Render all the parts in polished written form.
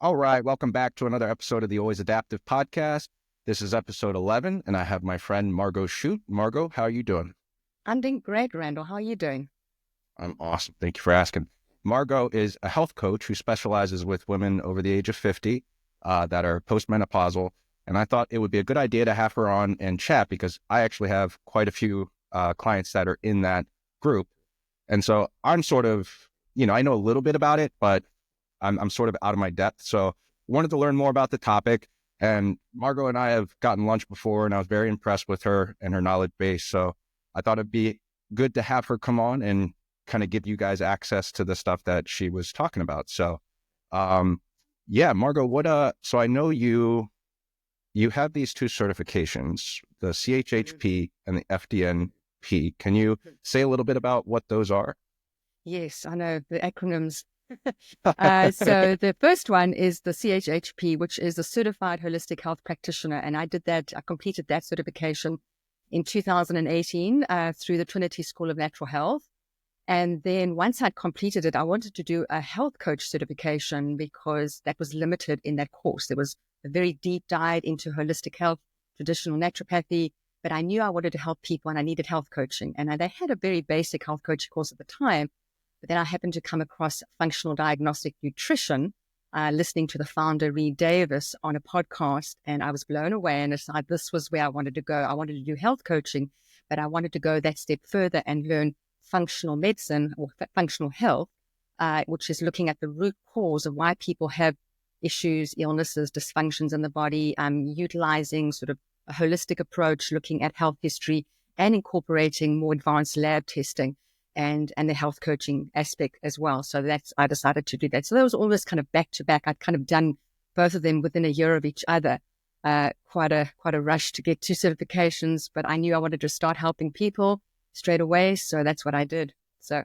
All right, welcome back to another episode of the Always Adaptive podcast. This is episode 11, and I have my friend Margot Shute. Margot, how are you doing? I'm doing great, Randall. How are you doing? I'm awesome. Thank you for asking. Margot is a health coach who specializes with women over the age of 50 that are postmenopausal. And I thought it would be a good idea to have her on and chat because I actually have quite a few clients that are in that group. And so I'm sort of, I know a little bit about it, but I'm sort of out of my depth. So wanted to learn more about the topic. And Margot and I have gotten lunch before, and I was very impressed with her and her knowledge base. So I thought it'd be good to have her come on and kind of give you guys access to the stuff that she was talking about. So, Margot, so I know you have these two certifications, the CHHP and the FDNP. Can you say a little bit about what those are? Yes, I know the acronyms. So the first one is the CHHP, which is a Certified Holistic Health Practitioner. And I completed that certification in 2018 through the Trinity School of Natural Health. And then once I'd completed it, I wanted to do a health coach certification because that was limited in that course. There was a very deep dive into holistic health, traditional naturopathy, but I knew I wanted to help people and I needed health coaching. And they had a very basic health coaching course at the time. But then I happened to come across functional diagnostic nutrition, listening to the founder, Reed Davis, on a podcast, and I was blown away and decided this was where I wanted to go. I wanted to do health coaching, but I wanted to go that step further and learn functional medicine or functional health, which is looking at the root cause of why people have issues, illnesses, dysfunctions in the body, utilizing sort of a holistic approach, looking at health history and incorporating more advanced lab testing and the health coaching aspect as well. So I decided to do that. So that was always kind of back to back. I'd kind of done both of them within a year of each other. Quite a rush to get two certifications, but I knew I wanted to start helping people straight away. So that's what I did. So.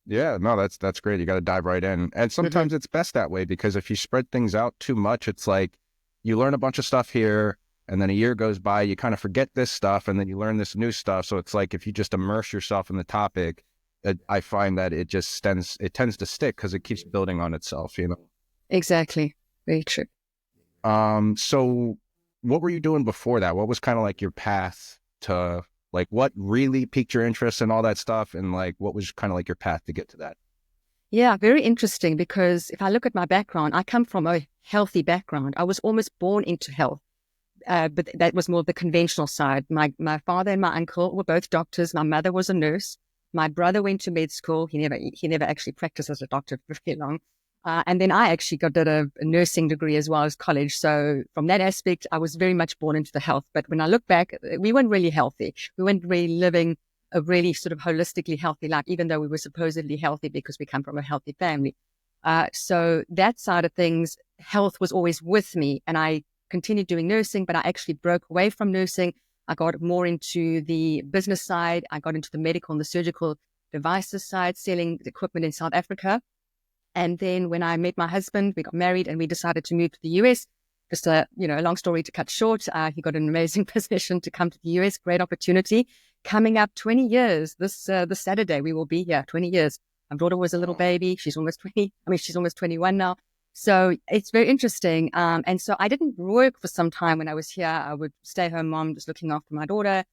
Yeah, no, that's great. You got to dive right in. And sometimes it's best that way because if you spread things out too much, it's like you learn a bunch of stuff here and then a year goes by, you kind of forget this stuff and then you learn this new stuff. So it's like if you just immerse yourself in the topic, I find that it tends to stick because it keeps building on itself, Exactly. Very true. So what were you doing before that? What was kind of like your path to like what really piqued your interest and all that stuff? And like, what was kind of like your path to get to that? Yeah, very interesting because if I look at my background, I come from a healthy background. I was almost born into health. But that was more the conventional side. My father and my uncle were both doctors. My mother was a nurse. My brother went to med school. He never actually practiced as a doctor for very long. And then I actually did a nursing degree as well as college. So from that aspect, I was very much born into the health. But when I look back, we weren't really healthy. We weren't really living a really sort of holistically healthy life, even though we were supposedly healthy because we come from a healthy family. So that side of things, health was always with me. And I continued doing nursing, but I actually broke away from nursing. I got more into the business side. I got into the medical and the surgical devices side, selling equipment in South Africa. And then when I met my husband, we got married and we decided to move to the US. Just a long story to cut short. He got an amazing position to come to the US. Great opportunity. Coming up 20 years. This Saturday, we will be here, 20 years. My daughter was a little baby. She's almost 20. She's almost 21 now. So it's very interesting. And so I didn't work for some time when I was here. I would stay home mom, just looking after my daughter.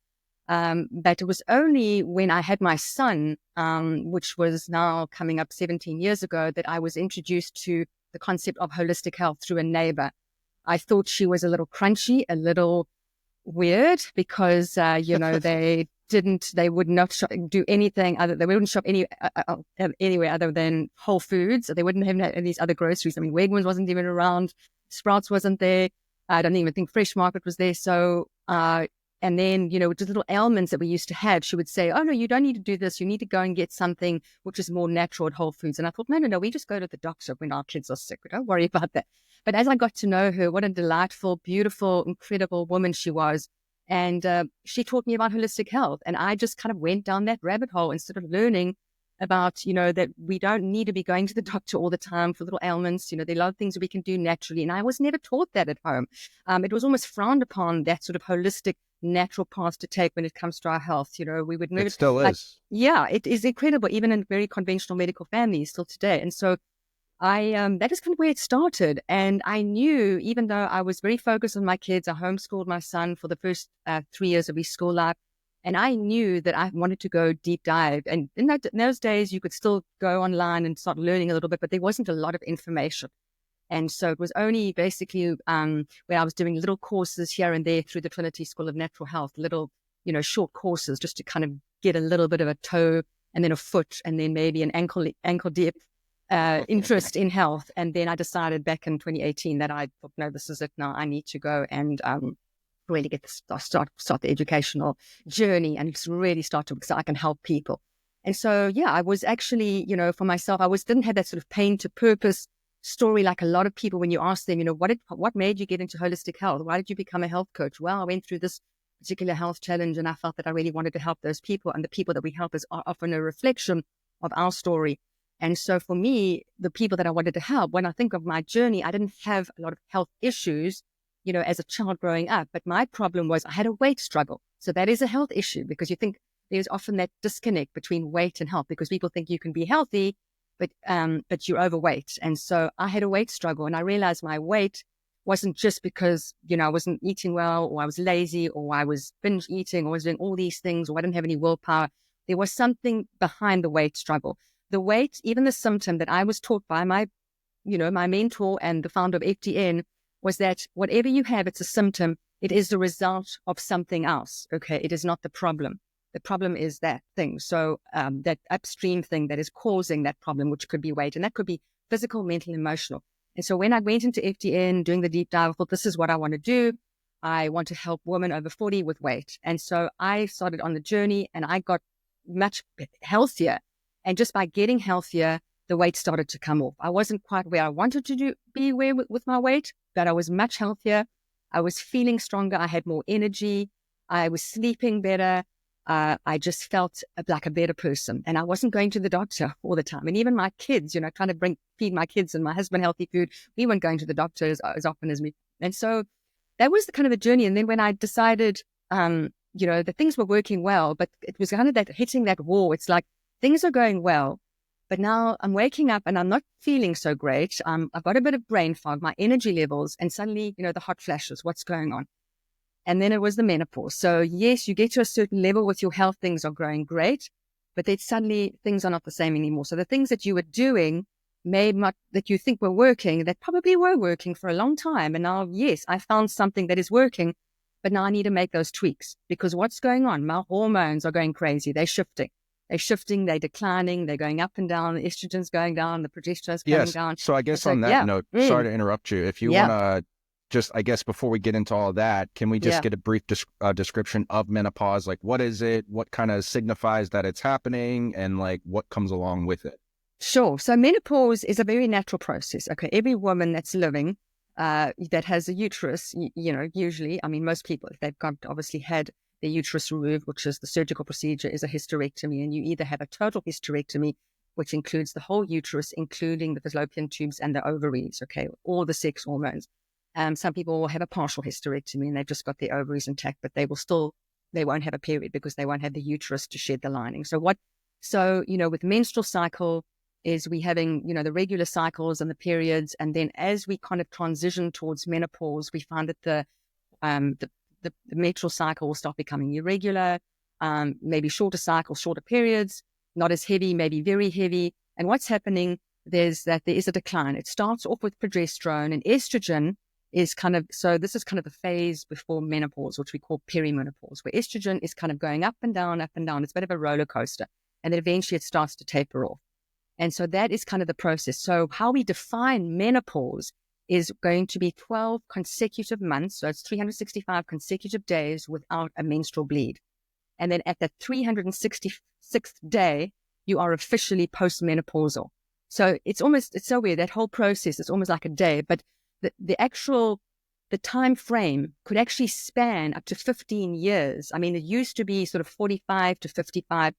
But it was only when I had my son, which was now coming up 17 years ago, that I was introduced to the concept of holistic health through a neighbor. I thought she was a little crunchy, a little weird because, they would not do anything other. They wouldn't shop anywhere other than Whole Foods. They wouldn't have these other groceries. Wegmans wasn't even around. Sprouts wasn't there. I don't even think Fresh Market was there. So, and then, just little ailments that we used to have, she would say, oh, no, you don't need to do this. You need to go and get something which is more natural at Whole Foods. And I thought, no, we just go to the doctor when our kids are sick. Don't worry about that. But as I got to know her, what a delightful, beautiful, incredible woman she was. And she taught me about holistic health. And I just kind of went down that rabbit hole and started learning about, that we don't need to be going to the doctor all the time for little ailments. There are a lot of things that we can do naturally. And I was never taught that at home. It was almost frowned upon, that sort of holistic, natural path to take when it comes to our health. We would never. It still is. Yeah, it is incredible, even in very conventional medical families still today. And so that is kind of where it started. And I knew, even though I was very focused on my kids, I homeschooled my son for the first 3 years of his school life. And I knew that I wanted to go deep dive. And in those days, you could still go online and start learning a little bit, but there wasn't a lot of information. And so it was only basically where I was doing little courses here and there through the Trinity School of Natural Health, little, short courses just to kind of get a little bit of a toe and then a foot and then maybe an ankle deep interest in health. And then I decided back in 2018 that I thought, no, this is it now. I need to go and really get start the educational journey and really start to, so I can help people. And so, yeah, I was actually, for myself, didn't have that sort of pain to purpose story like a lot of people when you ask them, what made you get into holistic health? Why did you become a health coach? Well, I went through this particular health challenge and I felt that I really wanted to help those people, and the people that we help is often a reflection of our story. And so for me, the people that I wanted to help, when I think of my journey, I didn't have a lot of health issues, as a child growing up, but my problem was I had a weight struggle. So that is a health issue, because you think there's often that disconnect between weight and health, because people think you can be healthy, but you're overweight. And so I had a weight struggle, and I realized my weight wasn't just because, I wasn't eating well, or I was lazy, or I was binge eating, or I was doing all these things, or I didn't have any willpower. There was something behind the weight struggle. The weight, even the symptom that I was taught by my mentor and the founder of FDN, was that whatever you have, it's a symptom. It is the result of something else. Okay. It is not the problem. The problem is that thing. So that upstream thing that is causing that problem, which could be weight, and that could be physical, mental, emotional. And so when I went into FDN doing the deep dive, I thought, this is what I want to do. I want to help women over 40 with weight. And so I started on the journey, and I got much healthier. And just by getting healthier, the weight started to come off. I wasn't quite where I wanted to be with my weight, but I was much healthier. I was feeling stronger. I had more energy. I was sleeping better. I just felt like a better person, and I wasn't going to the doctor all the time. And even my kids, trying to feed my kids and my husband healthy food, we weren't going to the doctor as often as me. And so that was the kind of the journey. And then when I decided, that things were working well, but it was kind of that hitting that wall. It's like things are going well, but now I'm waking up and I'm not feeling so great. I've got a bit of brain fog, my energy levels, and suddenly, the hot flashes, what's going on? And then it was the menopause. So yes, you get to a certain level with your health, things are growing great, but then suddenly things are not the same anymore. So the things that you were doing, that you think were working, that probably were working for a long time. And now, yes, I found something that is working, but now I need to make those tweaks, because what's going on? My hormones are going crazy. They're shifting, they're declining, they're going up and down. The estrogen's going down, the progesterone's coming down. So I guess on that note, sorry to interrupt you. If you want to just, I guess, before we get into all of that, can we just get a brief description of menopause? Like, what is it? What kind of signifies that it's happening, and like what comes along with it? Sure. So menopause is a very natural process. Okay. Every woman that's living, that has a uterus, usually, most people, if they've obviously had their uterus removed, which is the surgical procedure, is a hysterectomy. And you either have a total hysterectomy, which includes the whole uterus, including the fallopian tubes and the ovaries. Okay. All the sex hormones. Some people will have a partial hysterectomy and they've just got their ovaries intact, but they won't have a period because they won't have the uterus to shed the lining. So with menstrual cycle is we having, the regular cycles and the periods. And then as we kind of transition towards menopause, we find that the menstrual cycle will start becoming irregular, maybe shorter cycles, shorter periods, not as heavy, maybe very heavy. And what's happening there is a decline. It starts off with progesterone, and estrogen is this is kind of the phase before menopause, which we call perimenopause, where estrogen is kind of going up and down, up and down. It's a bit of a roller coaster. And then eventually it starts to taper off. And so that is kind of the process. So how we define menopause is going to be 12 consecutive months. So it's 365 consecutive days without a menstrual bleed. And then at the 366th day, you are officially postmenopausal. So it's so weird. That whole process is almost like a day, but the time frame could actually span up to 15 years. It used to be sort of 45 to 55.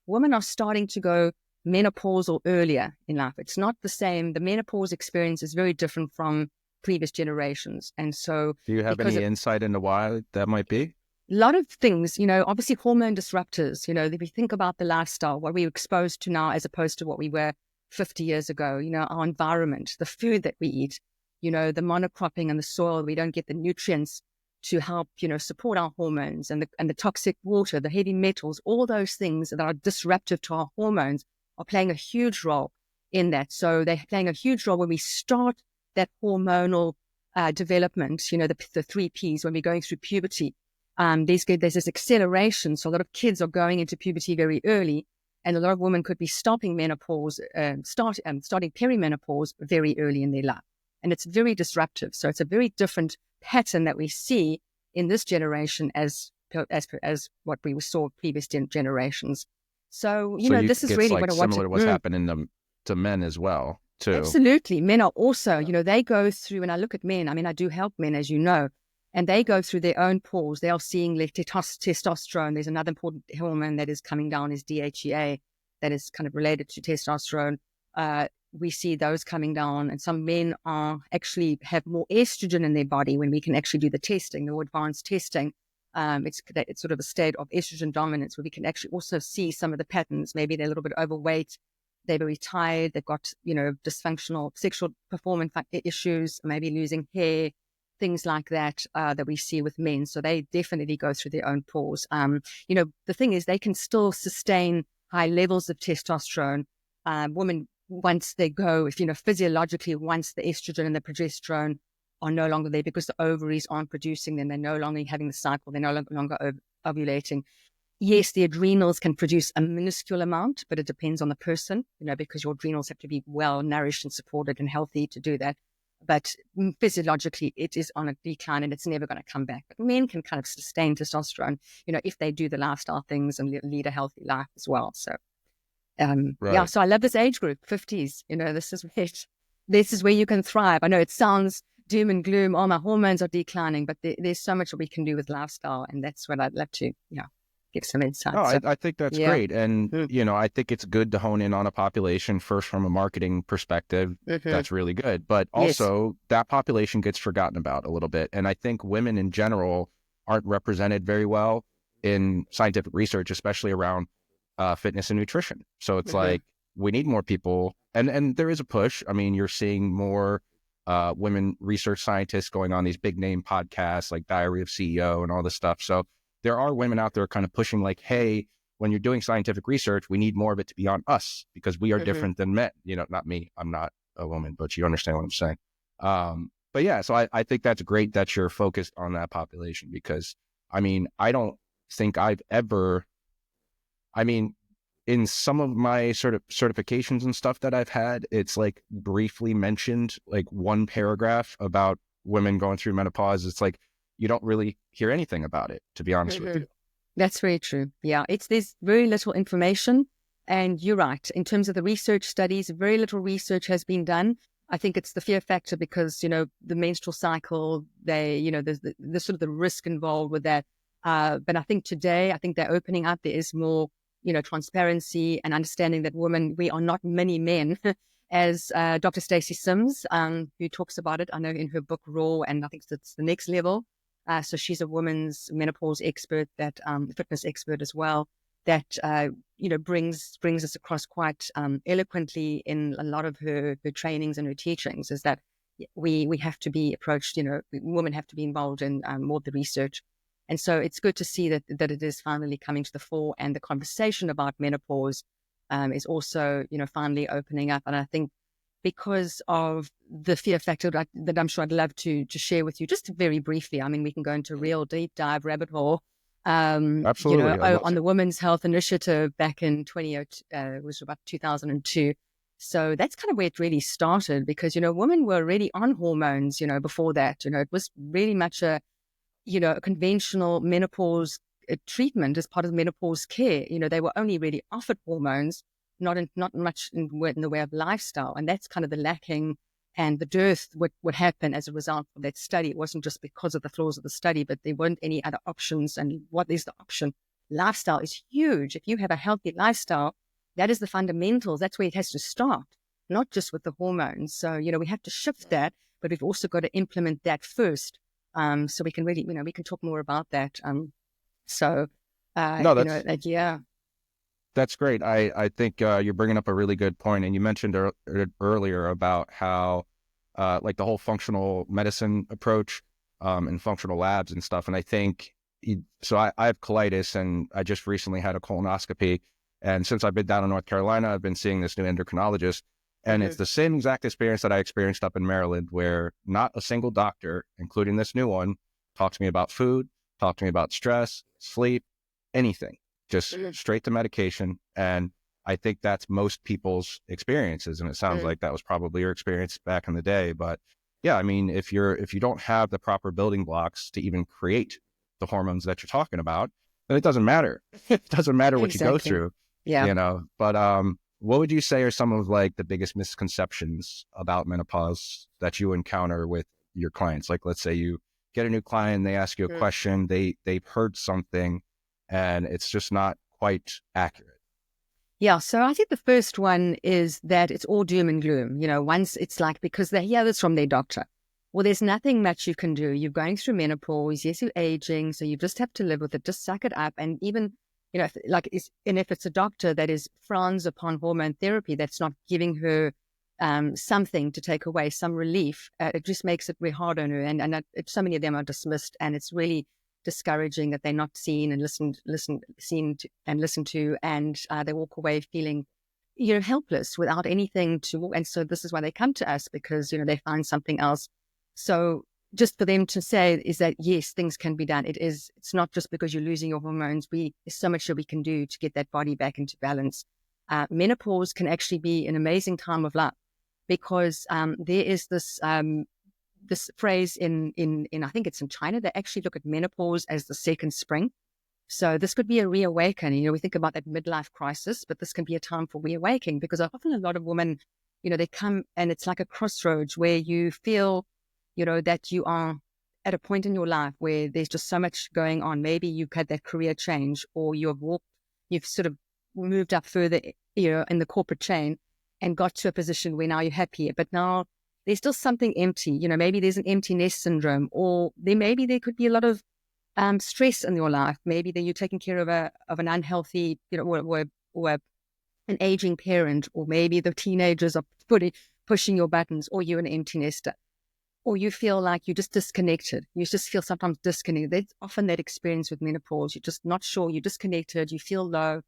Women are starting to go menopausal earlier in life. It's not the same. The menopause experience is very different from previous generations. And so, do you have any insight into why that might be? A lot of things, obviously hormone disruptors, if you think about the lifestyle, what we're exposed to now as opposed to what we were 50 years ago, our environment, the food that we eat, the monocropping and the soil, we don't get the nutrients to help, support our hormones, and the toxic water, the heavy metals, all those things that are disruptive to our hormones are playing a huge role in that. So they're playing a huge role when we start that hormonal development, the three Ps, when we're going through puberty. There's this acceleration. So a lot of kids are going into puberty very early, and a lot of women could be stopping menopause, starting perimenopause very early in their life. And it's very disruptive. So it's a very different pattern that we see in this generation as what we saw previous generations. So, this is really what I want to... similar to what's happening to men as well, too. Absolutely. Men are also, they go through, and I look at men, I do help men, as you know, and they go through their own pause. They are seeing testosterone. There's another important hormone that is coming down, is DHEA, that is kind of related to testosterone. We see those coming down, and some men have more estrogen in their body when we can actually do the testing, the more advanced testing. It's sort of a state of estrogen dominance where we can actually also see some of the patterns. Maybe they're a little bit overweight, they're very tired, they've got, dysfunctional sexual performance issues, maybe losing hair, things like that, that we see with men. So they definitely go through their own pause. The thing is, they can still sustain high levels of testosterone. Women, once they go, physiologically, once the estrogen and the progesterone are no longer there because the ovaries aren't producing them, they're no longer having the cycle, they're no longer ovulating. Yes, the adrenals can produce a minuscule amount, but it depends on the person, because your adrenals have to be well nourished and supported and healthy to do that. But physiologically, it is on a decline and it's never going to come back. But men can kind of sustain testosterone, if they do the lifestyle things and lead a healthy life as well. So, Right. so I love this age group, 50s. This is where you can thrive. I know it sounds doom and gloom. Oh, my hormones are declining, but there's so much that we can do with lifestyle, and that's what I'd love to, give some insight. No, I think that's great. And, I think it's good to hone in on a population first from a marketing perspective. That's really good. But also that population gets forgotten about a little bit. And I think women in general aren't represented very well in scientific research, especially around fitness and nutrition. So it's like, we need more people. And there is a push. You're seeing more women research scientists going on these big name podcasts like Diary of CEO and all this stuff. So there are women out there kind of pushing like, hey, when you're doing scientific research, we need more of it to be on us because we are different than men. Not me. I'm not a woman, but you understand what I'm saying. But yeah, so I think that's great that you're focused on that population because, I don't think I've ever, in some of my sort of certifications and stuff that I've had, it's like briefly mentioned, like one paragraph about women going through menopause. It's like, you don't really hear anything about it, to be honest with you. That's very true. Yeah, there's very little information. And you're right. In terms of the research studies, very little research has been done. I think it's the fear factor because, the menstrual cycle, there's the sort of the risk involved with that. But I think today, they're opening up. There is more, transparency and understanding that women, we are not many men. As Dr. Stacey Sims, who talks about it, I know in her book Raw, and I think it's the next level. So she's a women's menopause expert, that fitness expert as well, that brings us across quite eloquently in a lot of her trainings and her teachings. Is that we have to be approached. Women have to be involved in more of the research, and so it's good to see that it is finally coming to the fore, and the conversation about menopause is also finally opening up. And I think, because of the fear factor that I'm sure I'd love to share with you, just very briefly. We can go into a real deep dive rabbit hole. Absolutely. On the Women's Health Initiative back in it was about 2002. So that's kind of where it really started because, women were already on hormones, before that. It was really much a conventional menopause treatment as part of menopause care. They were only really offered hormones, not much in the way of lifestyle. And that's kind of the lacking and the dearth would happen as a result of that study. It wasn't just because of the flaws of the study, but there weren't any other options. And what is the option? Lifestyle is huge. If you have a healthy lifestyle, that is the fundamentals. That's where it has to start, not just with the hormones. So, we have to shift that, but we've also got to implement that first. So we can really, we can talk more about that. Yeah. That's great. I think you're bringing up a really good point. And you mentioned earlier about how, like the whole functional medicine approach and functional labs and stuff. And I think, so I have colitis and I just recently had a colonoscopy. And since I've been down in North Carolina, I've been seeing this new endocrinologist. And it's the same exact experience that I experienced up in Maryland, where not a single doctor, including this new one, talked to me about food, talked to me about stress, sleep, anything, just straight to medication. And I think that's most people's experiences. And it sounds like that was probably your experience back in the day. But yeah, I mean, if you don't have the proper building blocks to even create the hormones that you're talking about, then it doesn't matter. It doesn't matter what you go Exactly. through, Yeah. you know. But what would you say are some of like the biggest misconceptions about menopause that you encounter with your clients? Like, let's say you get a new client, they ask you a question, they've heard something, and it's just not quite accurate. Yeah, so I think the first one is that it's all doom and gloom. You know, once it's like, because they hear this from their doctor. Well, there's nothing much you can do. You're going through menopause. Yes, you're aging. So you just have to live with it. Just suck it up. And even, you know, if it's a doctor that is frowns upon hormone therapy, that's not giving her something to take away, some relief, it just makes it very hard on her. And so many of them are dismissed. And it's really discouraging that they're not seen and listened to, and they walk away feeling, you know, helpless without anything to. And so this is why they come to us, because, you know, they find something else. So just for them to say is that, yes, things can be done. It's not just because you're losing your hormones. There's so much that we can do to get that body back into balance. Menopause can actually be an amazing time of life, because there is this phrase in I think it's in China, they actually look at menopause as the second spring. So this could be a reawakening. You know, we think about that midlife crisis, but this can be a time for reawakening, because often a lot of women, you know, they come and it's like a crossroads where you feel, you know, that you are at a point in your life where there's just so much going on. Maybe you've had that career change, or you've sort of moved up further, you know, in the corporate chain and got to a position where now you're happier, but now there's still something empty. You know, maybe there's an empty nest syndrome, or there could be a lot of stress in your life. Maybe that you're taking care of an unhealthy, you know, or an aging parent, or maybe the teenagers are pushing your buttons, or you're an empty nester, or you feel like you're just disconnected. You just feel sometimes disconnected. That's often that experience with menopause. You're just not sure. You're disconnected. You feel low,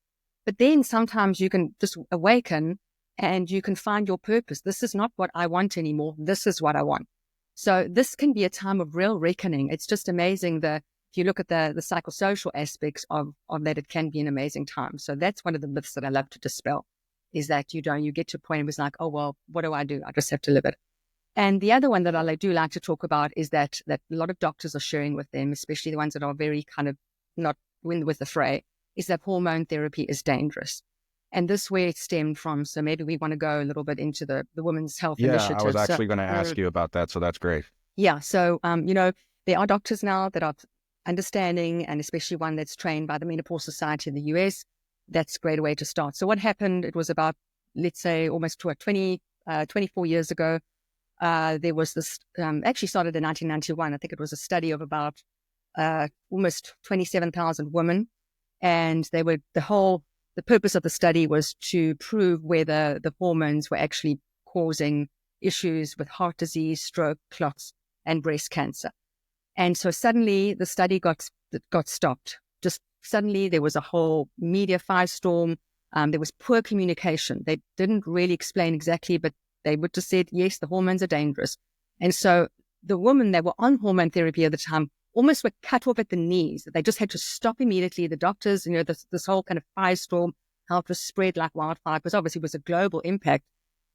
but then sometimes you can just awaken and you can find your purpose. This is not what I want anymore. This is what I want. So this can be a time of real reckoning. It's just amazing that if you look at the psychosocial aspects of that, it can be an amazing time. So that's one of the myths that I love to dispel, is that you get to a point where it's like, oh, well, what do? I just have to live it. And the other one that I do like to talk about is that a lot of doctors are sharing with them, especially the ones that are very kind of not with the fray, is that hormone therapy is dangerous. And this where it stemmed from. So maybe we want to go a little bit into the Women's Health Yeah, I was Initiative. actually going to ask you about that. So that's great. Yeah. So, you know, there are doctors now that are understanding, and especially one that's trained by the Menopause Society in the US. That's a great way to start. So what happened, it was about, let's say, almost 24 years ago. There was this, actually started in 1991. I think it was a study of about almost 27,000 women. And the purpose of the study was to prove whether the hormones were actually causing issues with heart disease, stroke, clots, and breast cancer. And so suddenly the study got stopped. Just suddenly there was a whole media firestorm. There was poor communication. They didn't really explain exactly, but they would just said, yes, the hormones are dangerous. And so the women that were on hormone therapy at the time almost were cut off at the knees. They just had to stop immediately. The doctors, you know, this whole kind of firestorm, how it was spread like wildfire, because obviously it was a global impact.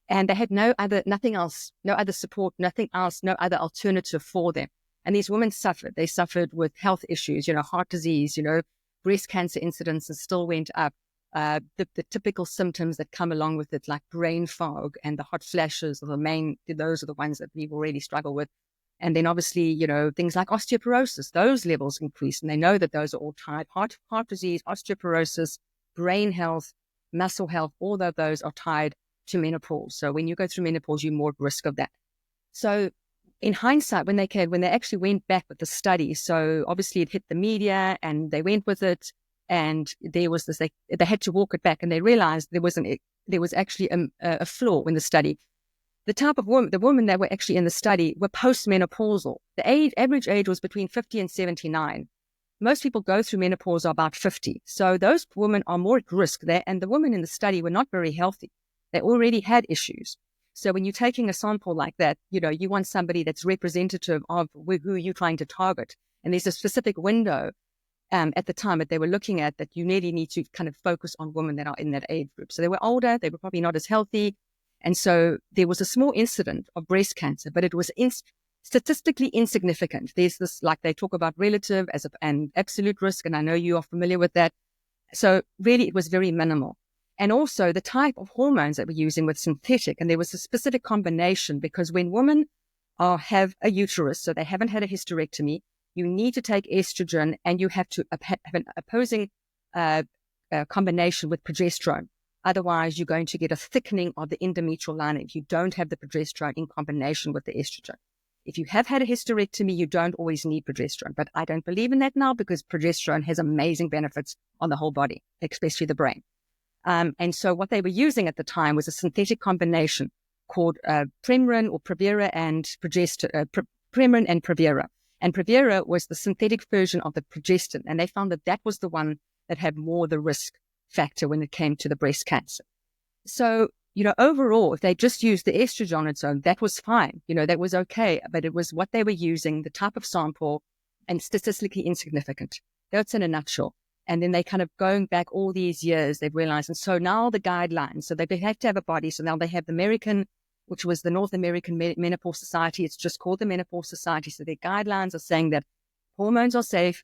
And they had nothing else, no other support, nothing else, no other alternative for them. And these women suffered. They suffered with health issues, you know, heart disease, you know, breast cancer incidences still went up. The typical symptoms that come along with it, like brain fog and the hot flashes, those are the ones that people really struggle with. And then obviously, you know, things like osteoporosis, those levels increase. And they know that those are all tied. Heart disease, osteoporosis, brain health, muscle health, all of those are tied to menopause. So when you go through menopause, you're more at risk of that. So in hindsight, when they actually went back with the study, so obviously it hit the media and they went with it. And there was this, they had to walk it back, and they realized there was actually a flaw in the study. The type of woman, the women that were actually in the study were postmenopausal. The average age was between 50 and 79. Most people go through menopause are about 50. So those women are more at risk there. And the women in the study were not very healthy. They already had issues. So when you're taking a sample like that, you want somebody that's representative of who you're trying to target. And there's a specific window at the time that they were looking at that you really need to kind of focus on women that are in that age group. So they were older, they were probably not as healthy. And so there was a small incident of breast cancer, but it was statistically insignificant. There's this, like they talk about relative and absolute risk, and I know you are familiar with that. So really it was very minimal. And also the type of hormones that we're using with synthetic, and there was a specific combination, because when women have a uterus, so they haven't had a hysterectomy, you need to take estrogen, and you have to have an opposing combination with progesterone. Otherwise, you're going to get a thickening of the endometrial lining if you don't have the progesterone in combination with the estrogen. If you have had a hysterectomy, you don't always need progesterone. But I don't believe in that now, because progesterone has amazing benefits on the whole body, especially the brain. And so what they were using at the time was a synthetic combination called Premarin or Pravira and Premarin and Pravira. And Pravira was the synthetic version of the progestin. And they found that was the one that had more the risk factor when it came to the breast cancer. So, overall, if they just used the estrogen on its own, that was fine. That was okay. But it was what they were using, the type of sample, and statistically insignificant. That's in a nutshell. And then they kind of going back all these years, they've realized. And so now the guidelines, so they have to have a body. So now they have the American, which was the North American Menopause Society. It's just called the Menopause Society. So their guidelines are saying that hormones are safe.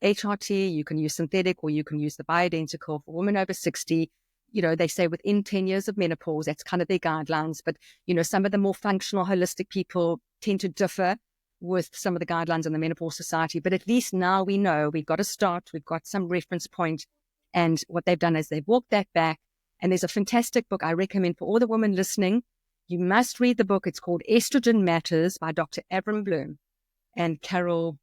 HRT, you can use synthetic, or you can use the bioidentical for women over 60. They say within 10 years of menopause, that's kind of their guidelines. But, some of the more functional, holistic people tend to differ with some of the guidelines in the Menopause Society. But at least now we know we've got a start, we've got some reference point. And what they've done is they've walked that back. And there's a fantastic book I recommend for all the women listening. You must read the book. It's called Estrogen Matters by Dr. Avram Bloom and Carol.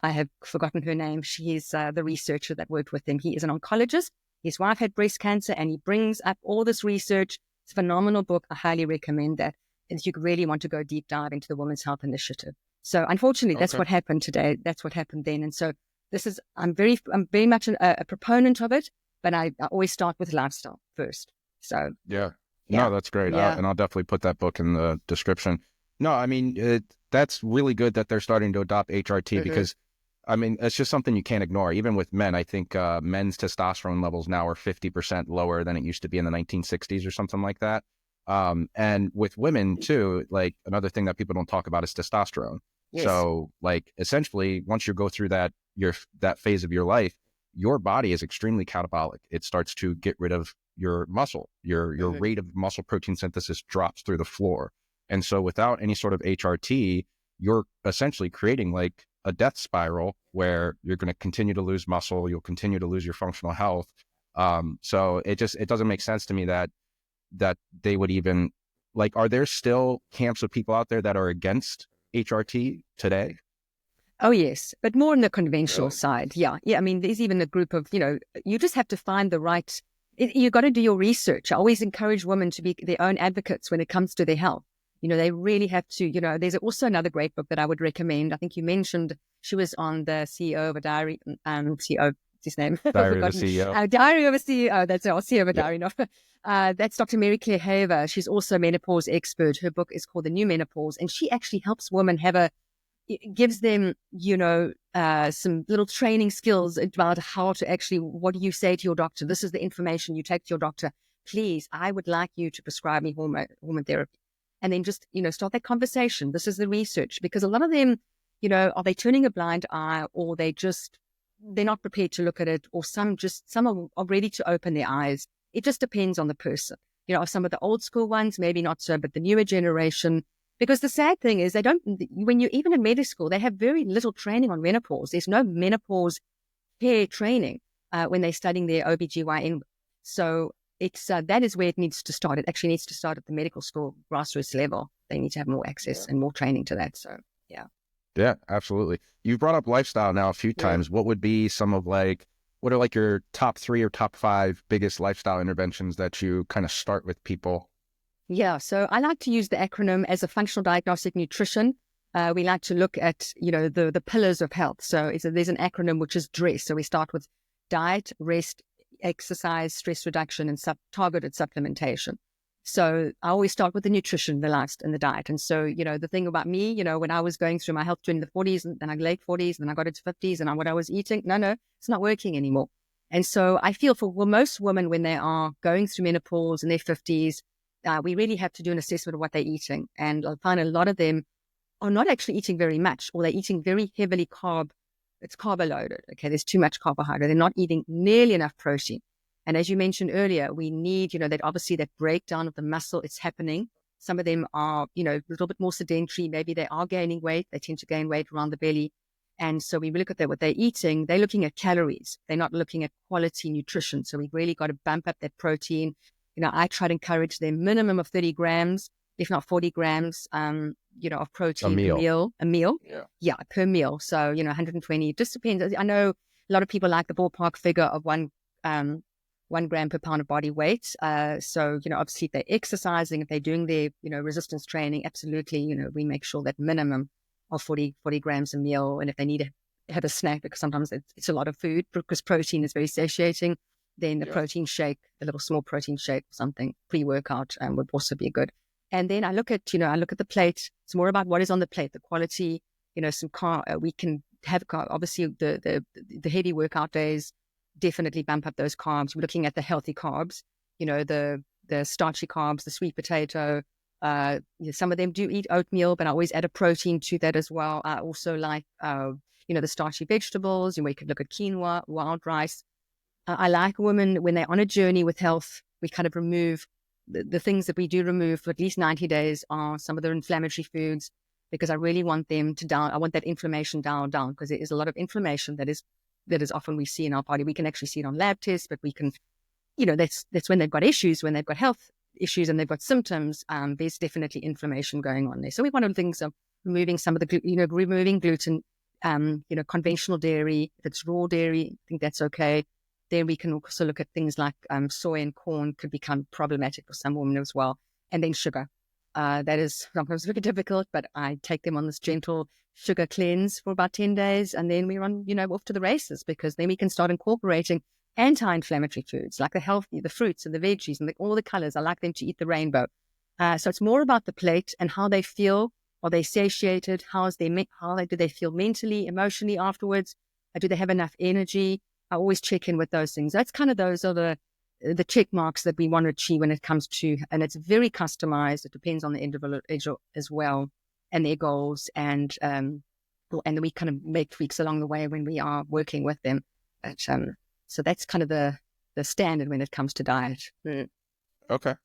I have forgotten her name. She is the researcher that worked with him. He is an oncologist. His wife had breast cancer, and he brings up all this research. It's a phenomenal book. I highly recommend that. And if you really want to go deep dive into the Women's Health Initiative. So unfortunately, that's what happened today. That's what happened then. And so I'm very much a proponent of it, but I always start with lifestyle first. So yeah. No, that's great. Yeah. And I'll definitely put that book in the description. No, I mean, that's really good that they're starting to adopt HRT because, I mean, it's just something you can't ignore. Even with men, I think men's testosterone levels now are 50% lower than it used to be in the 1960s or something like that. And with women too, like another thing that people don't talk about is testosterone. Yes. So like essentially once you go through that phase of your life, your body is extremely catabolic. It starts to get rid of your muscle, your rate of muscle protein synthesis drops through the floor. And so without any sort of HRT, you're essentially creating like a death spiral where you're going to continue to lose muscle. You'll continue to lose your functional health. So it doesn't make sense to me that they would even like, are there still camps of people out there that are against HRT today? Oh, yes, but more on the conventional side. Yeah. I mean, there's even a group of, you just have to find the right, you got to do your research. I always encourage women to be their own advocates when it comes to their health. They really have to, there's also another great book that I would recommend. I think you mentioned she was on the CEO of a diary, CEO, his name? Diary of a CEO. Diary of a CEO. That's our CEO of a diary. No. That's Dr. Mary Claire Haver. She's also a menopause expert. Her book is called The New Menopause, and she actually helps women gives them, some little training skills about how to actually, what do you say to your doctor? This is the information you take to your doctor. Please, I would like you to prescribe me hormone therapy. And then just, start that conversation. This is the research. Because a lot of them, are they turning a blind eye, or they're not prepared to look at it, or some are ready to open their eyes. It just depends on the person. Some of the old school ones, maybe not so, but the newer generation. Because the sad thing is when you're even in medical school, they have very little training on menopause. There's no menopause care training when they're studying their OBGYN. So it's that is where it needs to start. It actually needs to start at the medical school grassroots level. They need to have more access and more training to that. So, yeah. Yeah, absolutely. You've brought up lifestyle now a few times. What would be some of like what are like your top 3 or top 5 biggest lifestyle interventions that you kind of start with people? Yeah, so I like to use the acronym as a functional diagnostic nutrition. We like to look at, the pillars of health. So there's an acronym which is DRESS. So we start with diet, rest, exercise, stress reduction, and targeted supplementation. So I always start with the nutrition, the last, and the diet. And so, the thing about me, when I was going through my health during the 40s and then I late 40s, and then I got into 50s and what I was eating, no, it's not working anymore. And so I feel for most women when they are going through menopause in their 50s, we really have to do an assessment of what they're eating. And I find a lot of them are not actually eating very much, or they're eating very heavily it's carb loaded. Okay, there's too much carbohydrate. They're not eating nearly enough protein. And as you mentioned earlier, we need, that obviously that breakdown of the muscle, it's happening. Some of them are, a little bit more sedentary. Maybe they are gaining weight. They tend to gain weight around the belly. And so we look at what they're eating. They're looking at calories. They're not looking at quality nutrition. So we've really got to bump up that protein. I try to encourage them minimum of 30 grams, if not 40 grams, of protein a meal. Yeah, per meal. So, 120, it just depends. I know a lot of people like the ballpark figure of 1 gram per pound of body weight. So, obviously if they're exercising, if they're doing their, resistance training, absolutely, we make sure that minimum of 40 grams a meal. And if they need to have a snack, because sometimes it's a lot of food, because protein is very satiating, then the protein shake, a little small protein shake or something, pre-workout would also be good. And then I look at the plate. It's more about what is on the plate, the quality, some we can have obviously the heavy workout days, definitely bump up those carbs. We're looking at the healthy carbs, the starchy carbs, the sweet potato. Some of them do eat oatmeal, but I always add a protein to that as well. I also like, the starchy vegetables. We could look at quinoa, wild rice. I like women when they're on a journey with health, we kind of remove the things that we do remove for at least 90 days are some of the inflammatory foods, because I really want them to I want that inflammation down, because there is a lot of inflammation that is often we see in our body. We can actually see it on lab tests, but we can, that's when they've got issues, when they've got health issues and they've got symptoms, there's definitely inflammation going on there. So one of the things of removing some of the, removing gluten, conventional dairy. If it's raw dairy, I think that's okay. Then we can also look at things like soy and corn could become problematic for some women as well. And then sugar. That is sometimes very difficult, but I take them on this gentle sugar cleanse for about 10 days. And then we run, off to the races, because then we can start incorporating anti-inflammatory foods like the fruits and the veggies and all the colors. I like them to eat the rainbow. So it's more about the plate and how they feel. Are they satiated? How do they feel mentally, emotionally afterwards? Do they have enough energy? I always check in with those things. That's kind of, those are the check marks that we want to achieve when it comes to, and it's very customized. It depends on the individual as well and their goals. And then we kind of make tweaks along the way when we are working with them. But, so that's kind of the standard when it comes to diet. Okay.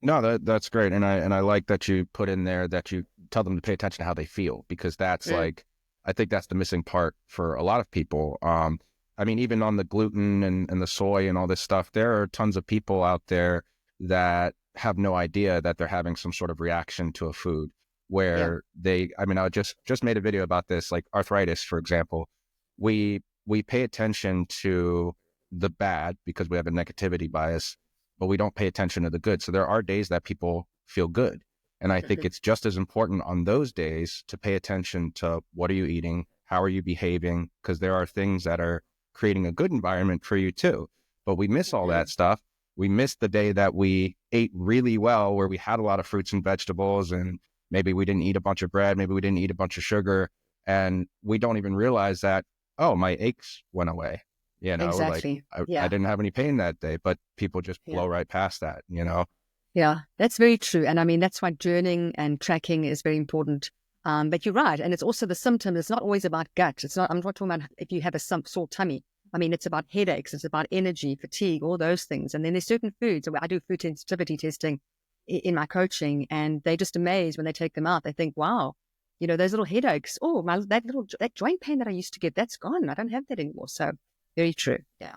No, that's great. And I like that you put in there that you tell them to pay attention to how they feel, because that's like, I think that's the missing part for a lot of people. I mean, even on the gluten and the soy and all this stuff, there are tons of people out there that have no idea that they're having some sort of reaction to a food where I just made a video about this, like arthritis, for example. We pay attention to the bad because we have a negativity bias, but we don't pay attention to the good. So there are days that people feel good. And I think it's just as important on those days to pay attention to what are you eating? How are you behaving? Because there are things that are creating a good environment for you too. But we miss all that stuff. We miss the day that we ate really well, where we had a lot of fruits and vegetables, and maybe we didn't eat a bunch of bread, maybe we didn't eat a bunch of sugar, and we don't even realize that, oh, my aches went away. Exactly. Like I didn't have any pain that day, but people just blow right past that, Yeah, that's very true. And I mean, that's why journaling and tracking is very important. But you're right. And it's also the symptom. It's not always about gut. I'm not talking about if you have a sore tummy. I mean, it's about headaches. It's about energy, fatigue, all those things. And then there's certain foods. I do food sensitivity testing in my coaching, and they're just amazed when they take them out. They think, wow, those little headaches. Oh, that joint pain that I used to get, that's gone. I don't have that anymore. So very true. Yeah.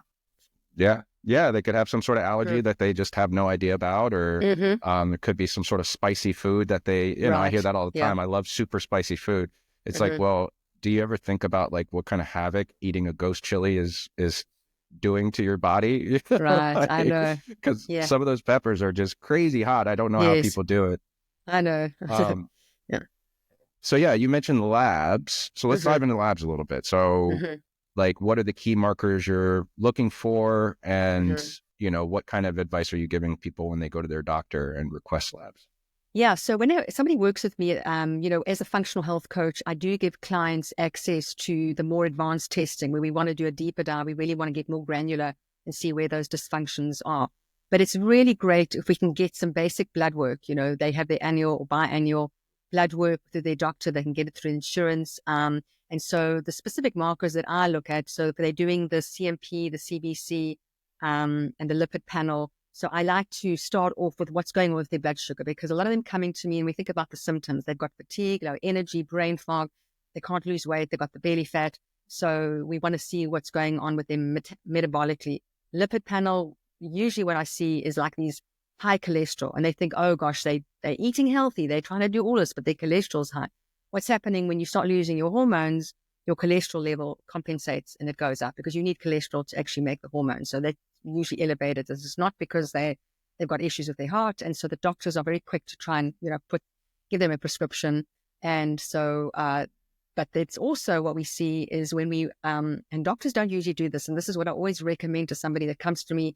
Yeah. Yeah. They could have some sort of allergy that they just have no idea about, or it could be some sort of spicy food that they, I hear that all the time. I love super spicy food. It's like, well, do you ever think about like what kind of havoc eating a ghost chili is doing to your body. Right. I know. Because Yeah. some of those peppers are just crazy hot. I don't know how Yes. people do it. I know. Um, Yeah. so yeah, you mentioned labs. So let's Hmm. dive into labs a little bit. So Hmm. like, what are the key markers you're looking for? And, Hmm. what kind of advice are you giving people when they go to their doctor and request labs? Yeah. So when somebody works with me, as a functional health coach, I do give clients access to the more advanced testing where we want to do a deeper dive. We really want to get more granular and see where those dysfunctions are. But it's really great if we can get some basic blood work. They have their annual or biannual blood work through their doctor. They can get it through insurance. And so the specific markers that I look at, so if they're doing the CMP, the CBC, and the lipid panel. So I like to start off with what's going on with their blood sugar, because a lot of them coming to me and we think about the symptoms. They've got fatigue, low energy, brain fog. They can't lose weight. They've got the belly fat. So we want to see what's going on with them metabolically. Lipid panel, usually what I see is like these high cholesterol, and they think, oh gosh, they're eating healthy. They're trying to do all this, but their cholesterol's high. What's happening when you start losing your hormones? Your cholesterol level compensates and it goes up, because you need cholesterol to actually make the hormone. So they're usually elevated. This is not because they've got issues with their heart. And so the doctors are very quick to try and, give them a prescription. And so, but it's also what we see is when and doctors don't usually do this. And this is what I always recommend to somebody that comes to me.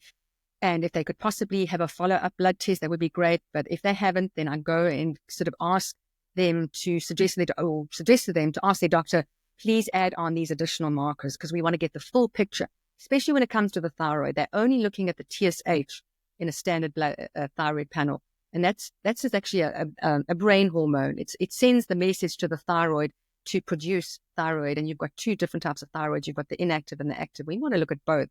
And if they could possibly have a follow-up blood test, that would be great. But if they haven't, then I go and sort of ask them to suggest to them to ask their doctor, please add on these additional markers, because we want to get the full picture, especially when it comes to the thyroid. They're only looking at the TSH in a standard thyroid panel. And that's actually a brain hormone. It sends the message to the thyroid to produce thyroid. And you've got two different types of thyroid. You've got the inactive and the active. We want to look at both.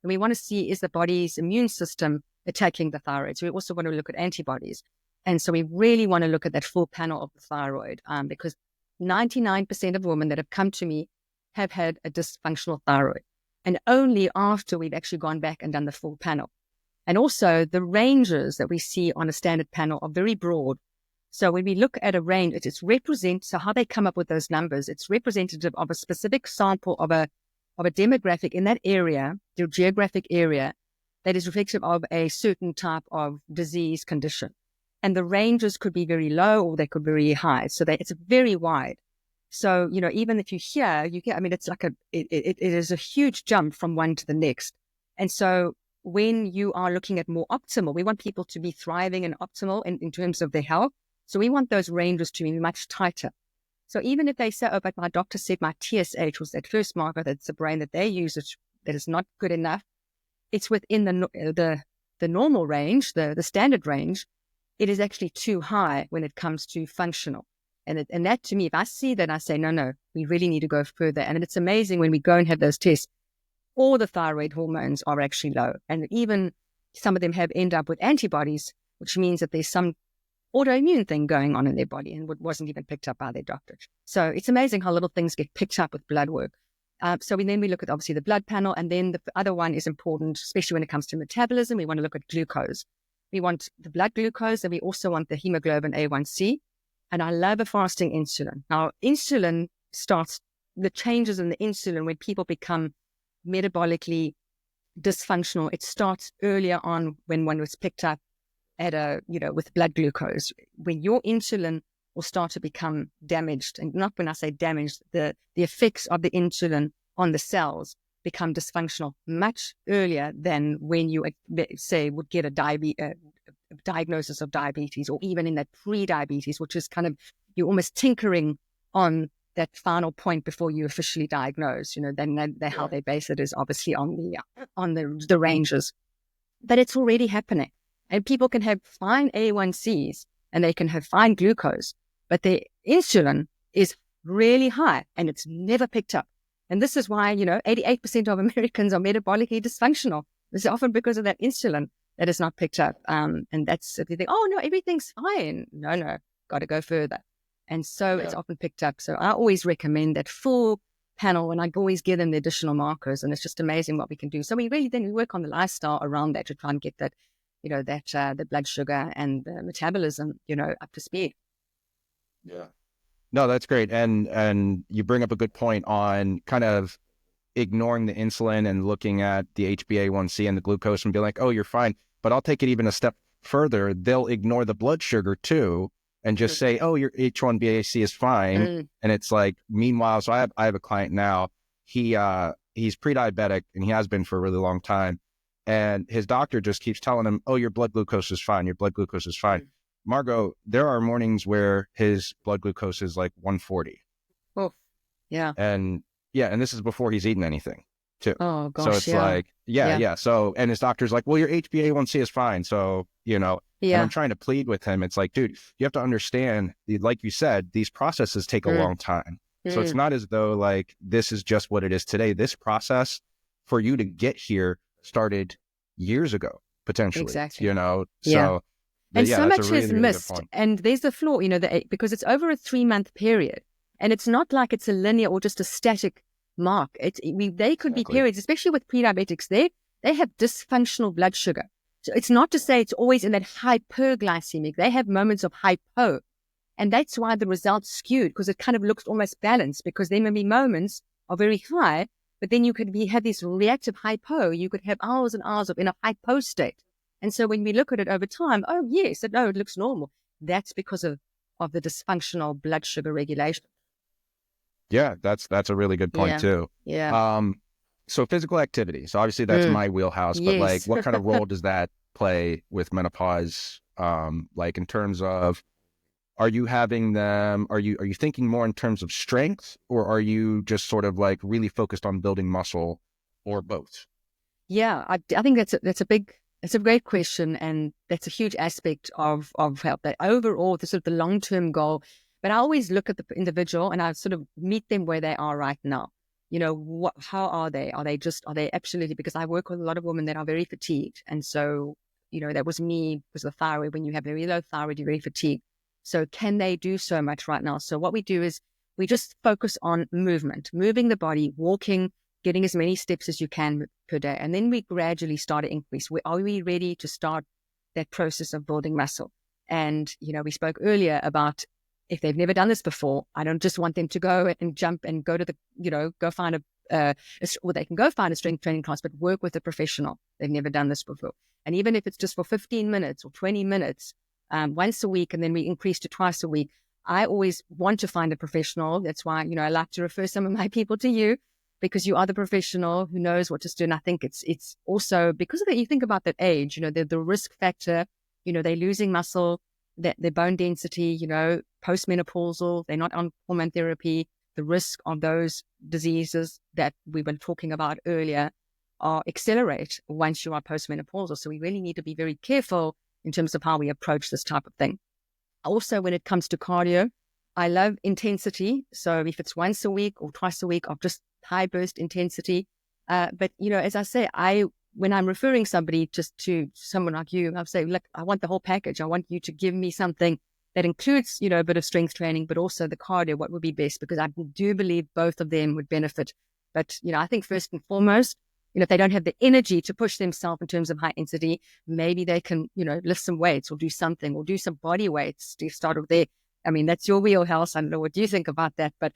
And we want to see, is the body's immune system attacking the thyroid? So we also want to look at antibodies. And so we really want to look at that full panel of the thyroid, because 99% of women that have come to me have had a dysfunctional thyroid. And only after we've actually gone back and done the full panel. And also the ranges that we see on a standard panel are very broad. So when we look at a range, so how they come up with those numbers, it's representative of a specific sample of a demographic in that area, the geographic area, that is reflective of a certain type of disease condition. And the ranges could be very low or they could be very high. So it's very wide. So, even if it's like it is a huge jump from one to the next. And so when you are looking at more optimal, we want people to be thriving and optimal in terms of their health. So we want those ranges to be much tighter. So even if they say, oh, but my doctor said my TSH was that first marker, that's the brain that they use, that is not good enough, it's within the normal range, the standard range. It is actually too high when it comes to functional. And that, to me, if I see that, I say, no, we really need to go further. And it's amazing when we go and have those tests, all the thyroid hormones are actually low. And even some of them end up with antibodies, which means that there's some autoimmune thing going on in their body and wasn't even picked up by their doctor. So it's amazing how little things get picked up with blood work. So then we look at, obviously, the blood panel. And then the other one is important, especially when it comes to metabolism. We want to look at glucose. We want the blood glucose, and we also want the hemoglobin A1C. And I love a fasting insulin. Now, insulin starts, the changes in the insulin when people become metabolically dysfunctional, it starts earlier on when one was picked up with blood glucose. When your insulin will start to become damaged, and not when I say damaged, the effects of the insulin on the cells become dysfunctional much earlier than when you, say, would get a diagnosis of diabetes, or even in that pre-diabetes, which is kind of, you're almost tinkering on that final point before you officially diagnose. How they base it is obviously on the ranges, but it's already happening. And people can have fine A1Cs and they can have fine glucose, but their insulin is really high and it's never picked up. And this is why, 88% of Americans are metabolically dysfunctional. This is often because of that insulin that is not picked up. And that's, if you think, oh no, everything's fine. No, got to go further. And so it's often picked up. So I always recommend that full panel, and I always give them the additional markers, and it's just amazing what we can do. So we work on the lifestyle around that to try and get that, the blood sugar and the metabolism, up to speed. Yeah. No, that's great. And you bring up a good point on kind of, ignoring the insulin and looking at the HbA1c and the glucose and be like, oh, you're fine. But I'll take it even a step further. They'll ignore the blood sugar too and just say, oh, your H1BAC is fine. And it's like, meanwhile, so I have a client now. He's pre-diabetic and he has been for a really long time. And his doctor just keeps telling him, oh, your blood glucose is fine. Your blood glucose is fine. Margot, there are mornings where his blood glucose is like 140. Oh, yeah. And this is before he's eaten anything too. Oh gosh. So it's like, So, and his doctor's like, well, your HbA1c is fine. So, and I'm trying to plead with him. It's like, dude, you have to understand, like you said, these processes take a long time. So it's not as though like, this is just what it is today. This process for you to get here started years ago, potentially, Exactly. So, and so much really, is really missed. And there's the flaw, because it's over a 3-month period. And it's not like it's a linear or just a static mark. They could be periods, especially with pre-diabetics, they have dysfunctional blood sugar. So it's not to say it's always in that hyperglycemic. They have moments of hypo. And that's why the results skewed, because it kind of looks almost balanced, because there may be moments are very high, but then you could have this reactive hypo. You could have hours and hours in a hypo state. And so when we look at it over time, oh yes, it looks normal. That's because of the dysfunctional blood sugar regulation. Yeah, that's a really good point too. Yeah. So physical activity. So obviously that's my wheelhouse, but like what kind of role does that play with menopause? Like in terms of, are you having them, are you thinking more in terms of strength, or are you just sort of like really focused on building muscle, or both? Yeah, I think that's a great question, and that's a huge aspect of health. That overall, the sort of the long-term goal. But I always look at the individual and I sort of meet them where they are right now. How are they? Are they absolutely, because I work with a lot of women that are very fatigued. And so, that was me, because of the thyroid. When you have very low thyroid, you're very fatigued. So can they do so much right now? So what we do is we just focus on movement, moving the body, walking, getting as many steps as you can per day. And then we gradually start to increase. Are we ready to start that process of building muscle? And, we spoke earlier about, if they've never done this before, I don't just want them to go and jump and go to go find or they can go find a strength training class, but work with a professional. They've never done this before. And even if it's just for 15 minutes or 20 minutes, once a week, and then we increase to twice a week, I always want to find a professional. That's why, I like to refer some of my people to you, because you are the professional who knows what to do. And I think it's also because of that, you think about that age, the risk factor, they're losing muscle, their bone density, post-menopausal, they're not on hormone therapy. The risk of those diseases that we were talking about earlier accelerate once you are post-menopausal. So we really need to be very careful in terms of how we approach this type of thing. Also, when it comes to cardio, I love intensity. So if it's once a week or twice a week of just high burst intensity. But, as I say, when I'm referring somebody just to someone like you, I'll say, look, I want the whole package. I want you to give me something that includes, a bit of strength training, but also the cardio, what would be best? Because I do believe both of them would benefit. But, I think first and foremost, if they don't have the energy to push themselves in terms of high intensity, maybe they can, lift some weights or do something, or do some body weights to start with there. I mean, that's your wheelhouse. I don't know what you think about that. But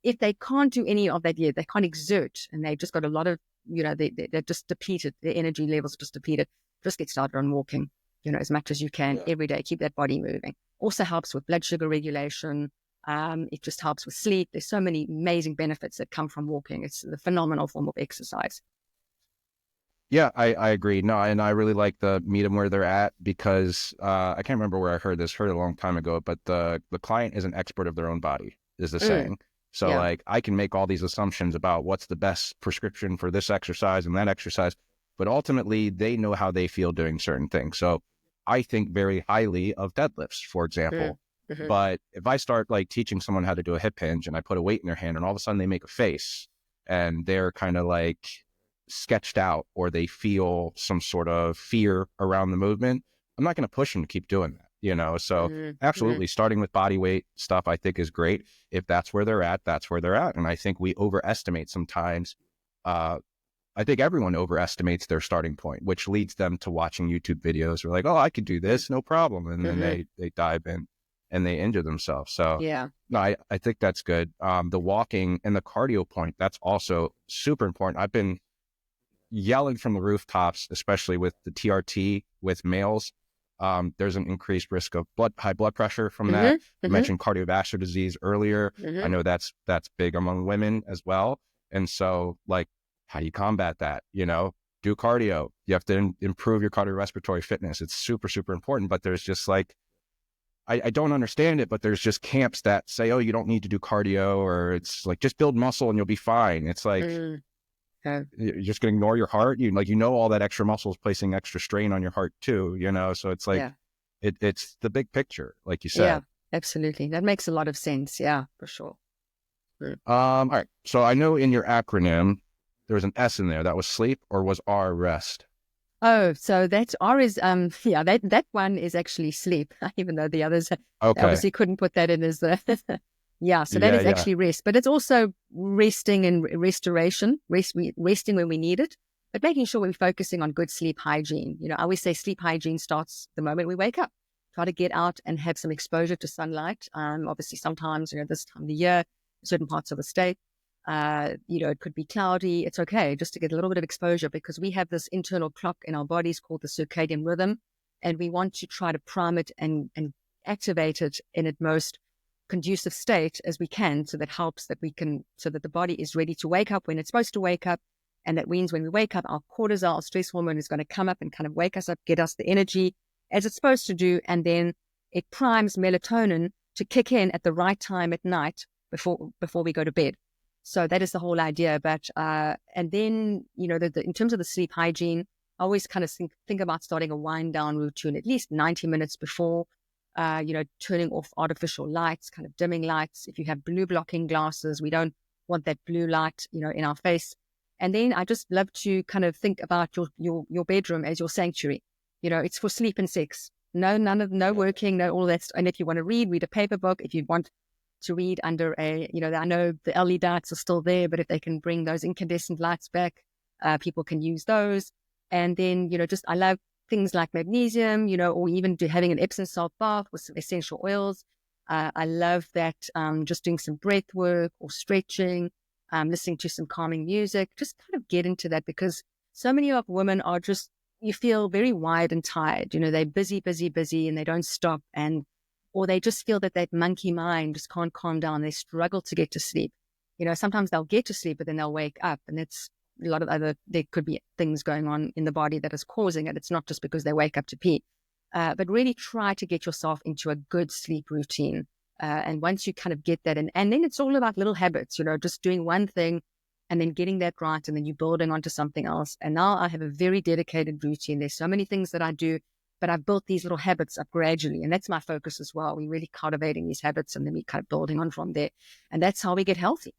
if they can't do any of that yet, they can't exert, and they've just got a lot of, they're just depleted. Their energy levels are just depleted. Just get started on walking, as much as you can every day. Keep that body moving. Also helps with blood sugar regulation. It just helps with sleep. There's so many amazing benefits that come from walking. It's a phenomenal form of exercise. Yeah, I agree. No, and I really like the meet them where they're at, because I can't remember where I heard this, heard it a long time ago, but the client is an expert of their own body, is the saying. So like, I can make all these assumptions about what's the best prescription for this exercise and that exercise, but ultimately they know how they feel doing certain things. So I think very highly of deadlifts, for example. But if I start like teaching someone how to do a hip hinge and I put a weight in their hand and all of a sudden they make a face and they're kind of like sketched out, or they feel some sort of fear around the movement, I'm not going to push them to keep doing that, So absolutely, starting with body weight stuff, I think, is great. If that's where they're at, that's where they're at. And I think we overestimate sometimes. I think everyone overestimates their starting point, which leads them to watching YouTube videos. We're like, oh, I could do this, no problem. And then they dive in. and they injure themselves. So Yeah. no, I think that's good. The walking and the cardio point, that's also super important. I've been yelling from the rooftops, especially with the TRT with males. There's an increased risk of high blood pressure from that. You mentioned cardiovascular disease earlier. I know that's big among women as well. And so, like, how do you combat that? You know, do cardio. You have to improve your cardiorespiratory fitness. It's super, super important. But there's just like, I don't understand it, but there's just camps that say, oh, you don't need to do cardio, or it's like, just build muscle and you'll be fine. It's like, you're just going to ignore your heart. You know, all that extra muscle is placing extra strain on your heart too, you know? So it's like, it's the big picture, like you said. Yeah, absolutely. That makes a lot of sense. Yeah, for sure. All right. So I know in your acronym, there was an S in there. That was sleep, or was R rest? Oh, so that's R is, that one is actually sleep, even though the others obviously couldn't put that in as the, so that is actually rest, but it's also resting and restoration, resting when we need it, but making sure we're focusing on good sleep hygiene. You know, I always say sleep hygiene starts the moment we wake up. Try to get out and have some exposure to sunlight. Obviously sometimes, you know, this time of the year, certain parts of the state, you know, it could be cloudy. It's okay just to get a little bit of exposure, because we have this internal clock in our bodies called the circadian rhythm, and we want to try to prime it and activate it in its most conducive state as we can, so that helps that we can, so that the body is ready to wake up when it's supposed to wake up. And that means when we wake up, our cortisol, our stress hormone, is going to come up and kind of wake us up, get us the energy as it's supposed to do, and then it primes melatonin to kick in at the right time at night before we go to bed. So that is the whole idea. But and then, you know, in terms of the sleep hygiene, I always kind of think about starting a wind down routine at least 90 minutes before. You know, turning off artificial lights, kind of dimming lights. If you have blue blocking glasses, we don't want that blue light, you know, in our face. And then I just love to kind of think about your bedroom as your sanctuary. You know, it's for sleep and sex. No working, no all that. And if you want to read a paper book. If you want to read under a, you know, I know the LED lights are still there, but if they can bring those incandescent lights back, people can use those. And then, you know, just I love things like magnesium, you know, or even having an Epsom salt bath with some essential oils. I love that, just doing some breath work or stretching, listening to some calming music, just kind of get into that, because so many of women are just, you feel very wired and tired. You know, they're busy, and they don't stop, or they just feel that monkey mind just can't calm down. They struggle to get to sleep. You know, sometimes they'll get to sleep, but then they'll wake up, and it's a lot of there could be things going on in the body that is causing it. It's not just because they wake up to pee. But really try to get yourself into a good sleep routine. And once you kind of get that, and then it's all about little habits, you know, just doing one thing and then getting that right, and then you're building onto something else. And now I have a very dedicated routine. There's so many things that I do, but I've built these little habits up gradually. And that's my focus as well. We're really cultivating these habits, and then we kind of building on from there. And that's how we get healthy.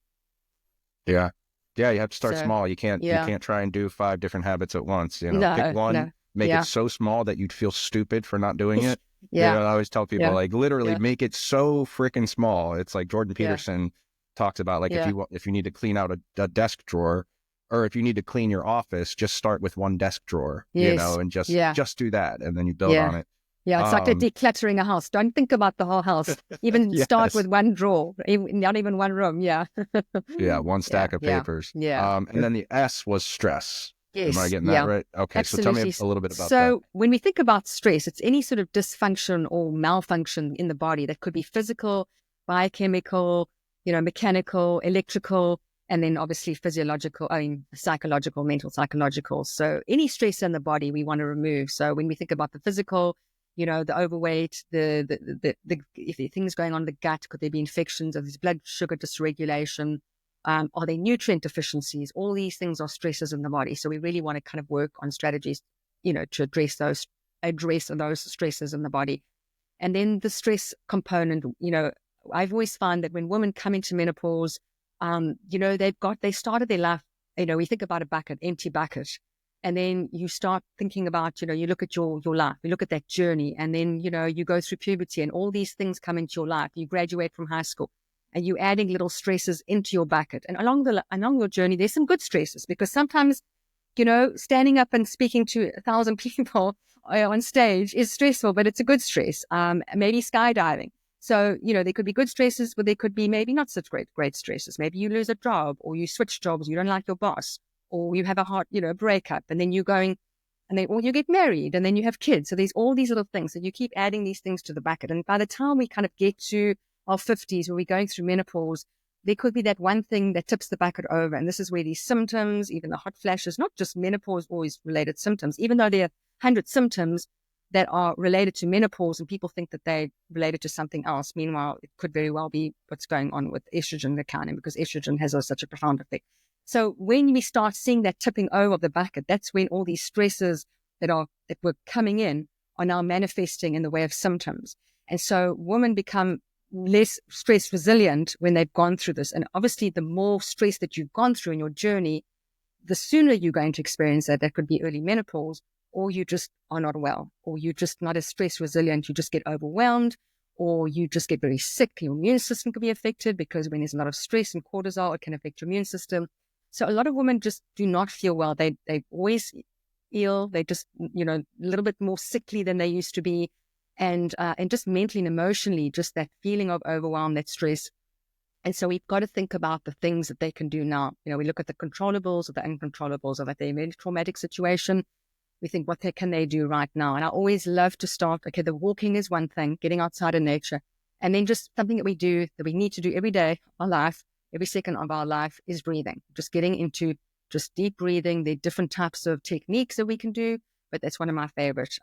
Yeah. Yeah, you have to start small. You can't try and do 5 different habits at once. You know, pick one, make it so small that you'd feel stupid for not doing it. You know, I always tell people, like, literally make it so freaking small. It's like Jordan Peterson talks about, like, if you need to clean out a desk drawer, or if you need to clean your office, just start with one desk drawer, you know, and just do that, and then you build on it. Yeah, it's like decluttering a house. Don't think about the whole house. Even start with one drawer, not even one room. Yeah. One stack of papers. And then the S was stress. Yes. Am I getting that right? Okay, absolutely. So tell me a little bit about that. So when we think about stress, it's any sort of dysfunction or malfunction in the body that could be physical, biochemical, you know, mechanical, electrical, and then obviously physiological, psychological, mental, psychological. So any stress in the body we want to remove. So when we think about the physical, you know, the overweight, if things going on in the gut, could there be infections? Or there's blood sugar dysregulation? Are there nutrient deficiencies? All these things are stresses in the body. So we really want to kind of work on strategies, you know, to address those stresses in the body. And then the stress component, you know, I've always found that when women come into menopause, you know, they started their life, you know, we think about a bucket, empty bucket. And then you start thinking about, you know, you look at your life, you look at that journey, and then, you know, you go through puberty and all these things come into your life. You graduate from high school and you're adding little stresses into your bucket. And along your journey, there's some good stresses, because sometimes, you know, standing up and speaking to 1,000 people on stage is stressful, but it's a good stress. Maybe skydiving. So, there could be good stresses, but there could be maybe not such great stresses. Maybe you lose a job, or you switch jobs, you don't like your boss, or you have a hard, breakup, and then you're going, or you get married, and then you have kids. So there's all these little things. So you keep adding these things to the bucket. And by the time we kind of get to our 50s, where we're going through menopause, there could be that one thing that tips the bucket over. And this is where these symptoms, even the hot flashes, not just menopause always related symptoms, even though there are 100 symptoms that are related to menopause and people think that they're related to something else. Meanwhile, it could very well be what's going on with estrogen declining, because estrogen has such a profound effect. So when we start seeing that tipping over of the bucket, that's when all these stresses that were coming in are now manifesting in the way of symptoms. And so women become less stress resilient when they've gone through this. And obviously, the more stress that you've gone through in your journey, the sooner you're going to experience that. That could be early menopause, or you just are not well, or you're just not as stress resilient. You just get overwhelmed, or you just get very sick. Your immune system could be affected, because when there's a lot of stress and cortisol, it can affect your immune system. So a lot of women just do not feel well. They always ill. They just, a little bit more sickly than they used to be. And just mentally and emotionally, just that feeling of overwhelm, that stress. And so we've got to think about the things that they can do now. We look at the controllables or the uncontrollables of a very traumatic situation. We think, what can they do right now? And I always love to start, okay, the walking is one thing, getting outside in nature. And then just something that we do, that we need to do every day of our life, every second of our life, is breathing. Just getting into just deep breathing. There are different types of techniques that we can do, but that's one of my favorites.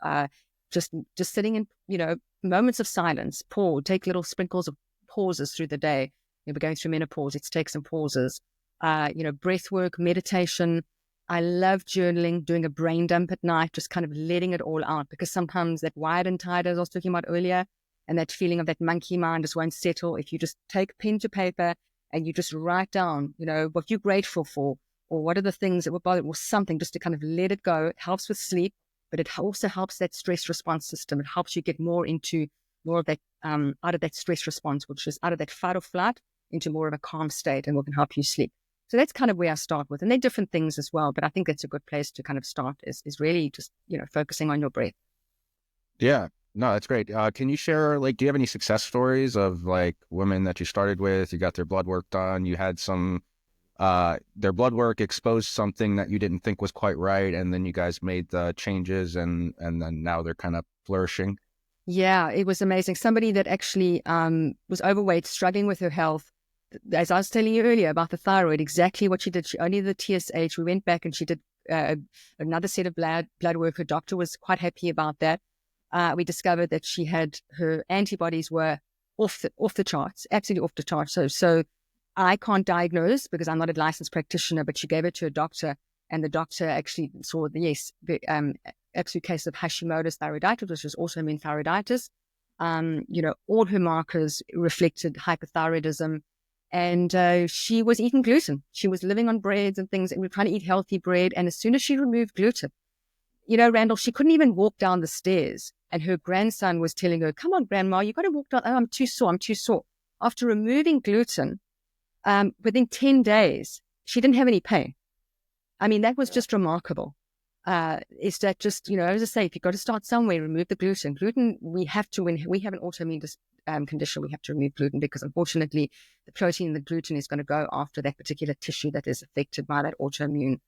Just sitting in, moments of silence, pause, take little sprinkles of pauses through the day. We're going through menopause, let's take some pauses. Breath work, meditation. I love journaling, doing a brain dump at night, just kind of letting it all out, because sometimes that wired and tired, as I was talking about earlier, and that feeling of that monkey mind just won't settle. If you just take pen to paper and you just write down, what you're grateful for, or what are the things that were bothered, or something, just to kind of let it go. It helps with sleep, but it also helps that stress response system. It helps you get more of that, out of that stress response, which is out of that fight or flight into more of a calm state, and what can help you sleep. So that's kind of where I start with. And there are different things as well, but I think that's a good place to kind of start, is really just, focusing on your breath. Yeah, no, that's great. Can you share, do you have any success stories of women that you started with, you got their blood work done, you had their blood work exposed something that you didn't think was quite right, and then you guys made the changes, and then now they're kind of flourishing? Yeah, it was amazing. Somebody that actually was overweight, struggling with her health. As I was telling you earlier about the thyroid, exactly what she did. She only did the TSH. We went back and she did another set of blood work. Her doctor was quite happy about that. We discovered that she had, her antibodies were off the charts, absolutely off the charts. So I can't diagnose, because I'm not a licensed practitioner, but she gave it to a doctor, and the doctor actually saw the absolute case of Hashimoto's thyroiditis, which is autoimmune thyroiditis. All her markers reflected hypothyroidism. And she was eating gluten. She was living on breads and things, and we were trying to eat healthy bread. And as soon as she removed gluten, Randall, she couldn't even walk down the stairs. And her grandson was telling her, "Come on, grandma, you got to walk down." "Oh, I'm too sore. After removing gluten, within 10 days, she didn't have any pain. I mean, that was just remarkable. Is that just, as I say, if you've got to start somewhere, remove the gluten. Gluten, we have to, when we have an autoimmune condition, we have to remove gluten, because unfortunately the protein in the gluten is going to go after that particular tissue that is affected by that autoimmune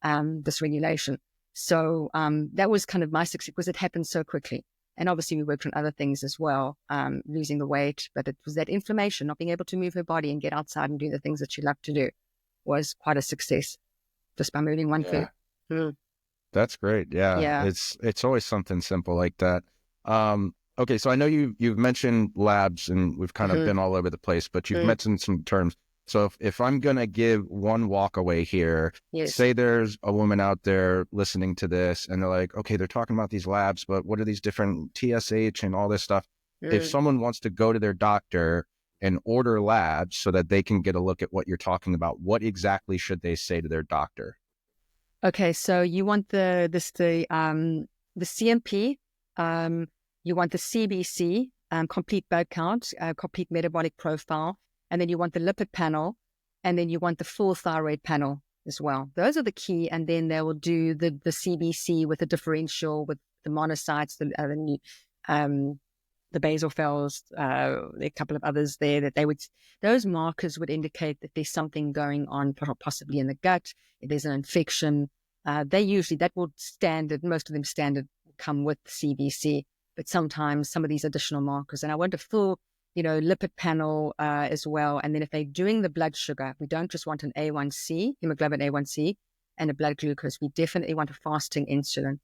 dysregulation. So that was kind of my success, because it happened so quickly. And obviously we worked on other things as well, losing the weight, but it was that inflammation, not being able to move her body and get outside and do the things that she loved to do, was quite a success, just by moving one foot. Mm. That's great. Yeah. Yeah. It's always something simple like that. Okay. So I know you've mentioned labs, and we've kind of been all over the place, but you've mentioned some terms. So if I'm going to give one walk away here, Yes. say there's a woman out there listening to this and they're like, okay, they're talking about these labs, but what are these different TSH and all this stuff? If someone wants to go to their doctor and order labs so that they can get a look at what you're talking about, what exactly should they say to their doctor? Okay, so you want the CMP, you want the CBC, complete blood count, complete metabolic profile, and then you want the lipid panel, and then you want the full thyroid panel as well. Those are the key, and then they will do the CBC with the differential, with the monocytes, the basophils, a couple of others there that those markers would indicate that there's something going on, possibly in the gut. If there's an infection, that will standard, most of them standard come with CBC, but sometimes some of these additional markers. And I want a full, lipid panel as well. And then if they're doing the blood sugar, we don't just want an A1C, hemoglobin A1C, and a blood glucose. We definitely want a fasting insulin.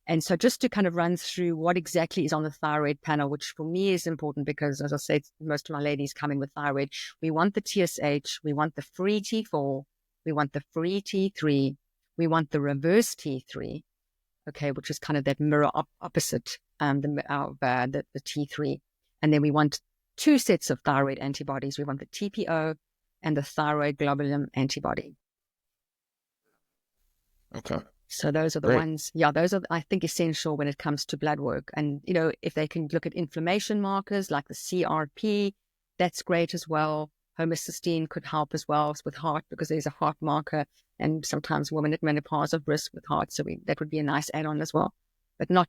And so just to kind of run through what exactly is on the thyroid panel, which for me is important because, as I said, most of my ladies come in with thyroid. We want the TSH, we want the free T4, we want the free T3, we want the reverse T3, okay, which is kind of that mirror opposite the T3. And then we want 2 sets of thyroid antibodies. We want the TPO and the thyroid globulin antibody. Okay. So those are the ones, those are, I think, essential when it comes to blood work. And, if they can look at inflammation markers like the CRP, that's great as well. Homocysteine could help as well with heart because there's a heart marker, and sometimes women at menopause are at risk with heart. So that would be a nice add-on as well. But not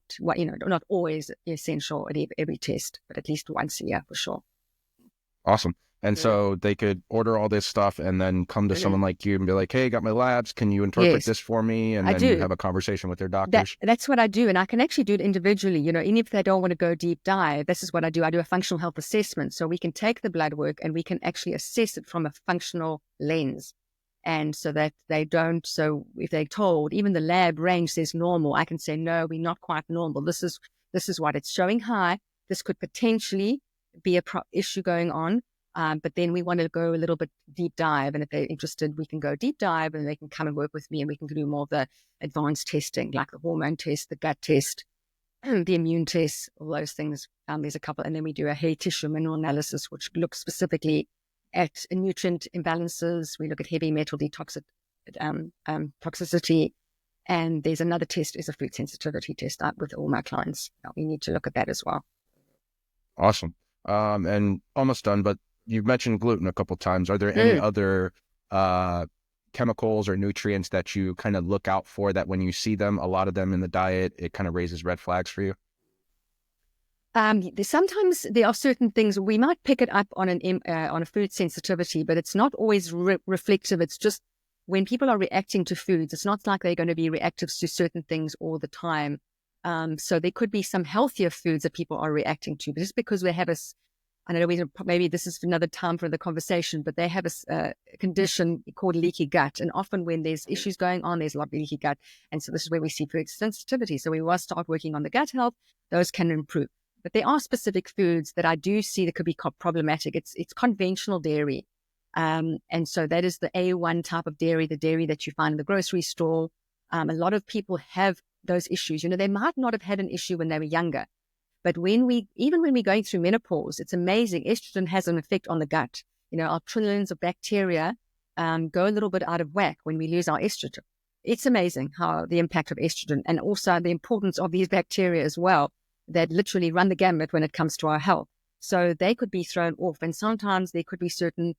always essential at every test, but at least once a year for sure. Awesome. And so they could order all this stuff and then come to someone like you and be like, hey, got my labs. Can you interpret this for me? And then you have a conversation with their doctors. That's what I do. And I can actually do it individually. Even if they don't want to go deep dive, this is what I do. I do a functional health assessment. So we can take the blood work and we can actually assess it from a functional lens. And so that so if they're told, even the lab range says normal, I can say, no, we're not quite normal. This is what it's showing high. This could potentially be a issue going on. But then we want to go a little bit deep dive. And if they're interested, we can go deep dive and they can come and work with me and we can do more of the advanced testing, like the hormone test, the gut test, the immune test, all those things. There's a couple. And then we do a hair tissue mineral analysis, which looks specifically at nutrient imbalances. We look at heavy metal toxicity. And there's another test, is a food sensitivity test with all my clients. We need to look at that as well. Awesome. And almost done, but you've mentioned gluten a couple of times. Are there any other chemicals or nutrients that you kind of look out for that when you see them, a lot of them in the diet, it kind of raises red flags for you? Sometimes there are certain things we might pick it up on a food sensitivity, but it's not always reflective. It's just when people are reacting to foods, it's not like they're going to be reactive to certain things all the time. So there could be some healthier foods that people are reacting to, but just because they have I don't know, maybe this is another time for the conversation, but they have a condition called leaky gut. And often when there's issues going on, there's a lot of leaky gut. And so this is where we see food sensitivity. So we will start working on the gut health. Those can improve. But there are specific foods that I do see that could be problematic. It's conventional dairy. And so that is the A1 type of dairy, the dairy that you find in the grocery store. A lot of people have those issues. They might not have had an issue when they were younger. But even when we're going through menopause, it's amazing. Estrogen has an effect on the gut. Our trillions of bacteria go a little bit out of whack when we lose our estrogen. It's amazing how the impact of estrogen and also the importance of these bacteria as well, that literally run the gamut when it comes to our health. So they could be thrown off. And sometimes there could be certain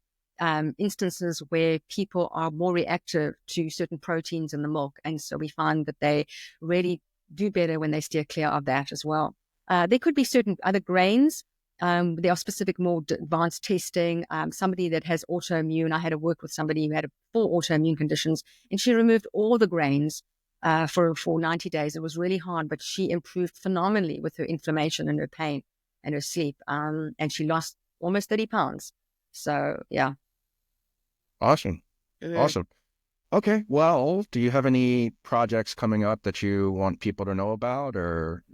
instances where people are more reactive to certain proteins in the milk. And so we find that they really do better when they steer clear of that as well. There could be certain other grains. There are specific, more advanced testing. Somebody that has autoimmune, I had to work with somebody who had 4 autoimmune conditions, and she removed all the grains for 90 days. It was really hard, but she improved phenomenally with her inflammation and her pain and her sleep. And she lost almost 30 pounds. So, yeah. Awesome. Awesome. Okay. Well, do you have any projects coming up that you want people to know about, or,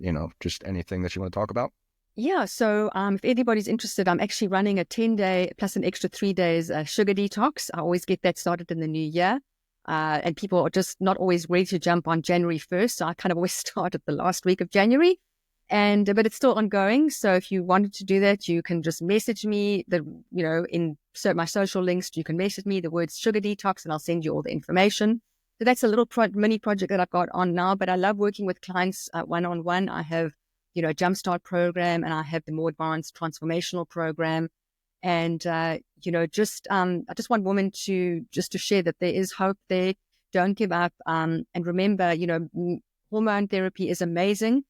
just anything that you want to talk about? Yeah. So if anybody's interested, I'm actually running a 10-day plus an extra 3 days sugar detox. I always get that started in the new year. And people are just not always ready to jump on January 1st. So I kind of always start at the last week of January. But it's still ongoing. So if you wanted to do that, you can just message me in my social links. You can message me the words sugar detox and I'll send you all the information. So that's a little mini project that I've got on now, but I love working with clients one-on-one. I have, a Jumpstart program and I have the more advanced transformational program. And, I just want women to share that there is hope there. Don't give up. And remember, hormone therapy is amazing.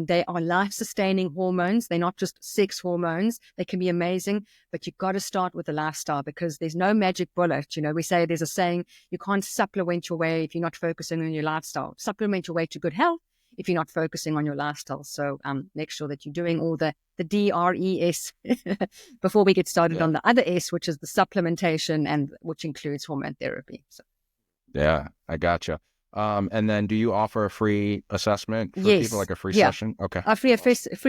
They are life-sustaining hormones. They're not just sex hormones. They can be amazing, but you've got to start with the lifestyle because there's no magic bullet. We say there's a saying, you can't supplement your way if you're not focusing on your lifestyle. Supplement your way to good health if you're not focusing on your lifestyle. So make sure that you're doing all the DRES before we get started on the other S, which is the supplementation, and which includes hormone therapy. So. Yeah, I gotcha. And then do you offer a free assessment for people, like a free session? Okay. A free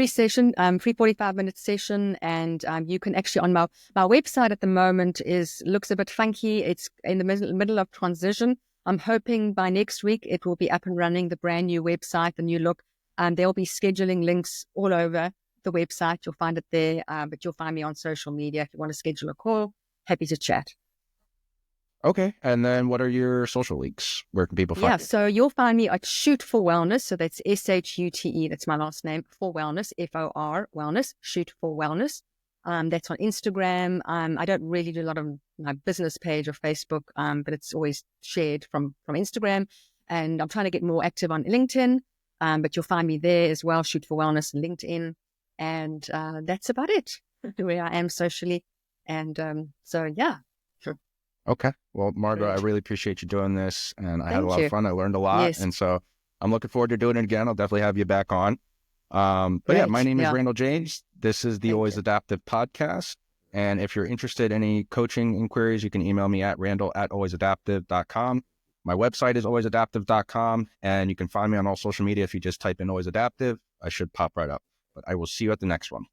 session, free 45-minute session. And you can actually, on my website at the moment looks a bit funky. It's in the middle of transition. I'm hoping by next week it will be up and running, the brand new website, the new look. There'll be scheduling links all over the website. You'll find it there, but you'll find me on social media. If you want to schedule a call, happy to chat. Okay. And then what are your social links? Where can people find you? So you'll find me at Shute for Wellness. So that's SHUTE. That's my last name, for Wellness, FOR Wellness, Shute for Wellness. That's on Instagram. I don't really do a lot of my business page or Facebook, but it's always shared from Instagram. And I'm trying to get more active on LinkedIn, but you'll find me there as well, Shute for Wellness, LinkedIn. And that's about it, where I am socially. And so, yeah. Sure. Okay. Well, Margot, I really appreciate you doing this, and I had a lot of fun. I learned a lot. Yes. And so I'm looking forward to doing it again. I'll definitely have you back on. But yeah, my name is Randall James. This is the Always Adaptive podcast. And if you're interested in any coaching inquiries, you can email me at randall@alwaysadaptive.com. My website is alwaysadaptive.com, and you can find me on all social media. If you just type in Always Adaptive, I should pop right up. But I will see you at the next one.